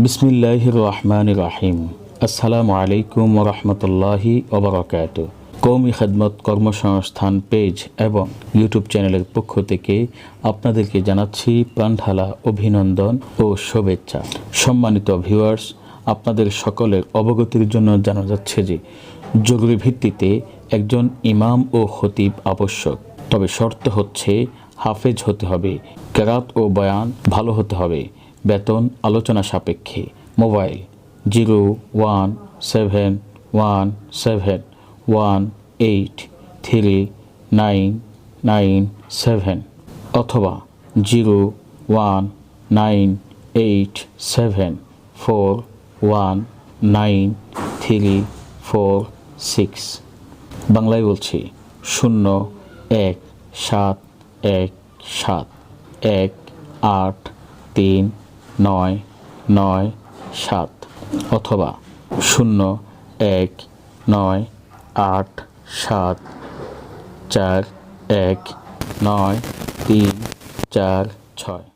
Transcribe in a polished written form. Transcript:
বিসমিল্লাহির রহমানির রহিম। আসসালামু আলাইকুম ওয়া রাহমাতুল্লাহি ওয়া বারাকাতুহু। কওমি খিদমত কর্মসংস্থান পেজ এবং ইউটিউব চ্যানেলের পক্ষ থেকে আপনাদেরকে জানাচ্ছি প্রাণঢালা অভিনন্দন ও শুভেচ্ছা। সম্মানিত ভিউয়ার্স, আপনাদের সকলের অবগতির জন্য জানা যাচ্ছে যে জরুরি ভিত্তিতে একজন ইমাম ও খতিব আবশ্যক, তবে শর্ত হচ্ছে হাফেজ হতে হবে, কেরাত ও বয়ান ভালো হতে হবে। বেতন আলোচনা সাপেক্ষে। মোবাইল 01717183997 অথবা 01987419346। বাংলায় বলছি 011717183997 অথবা 019874193346।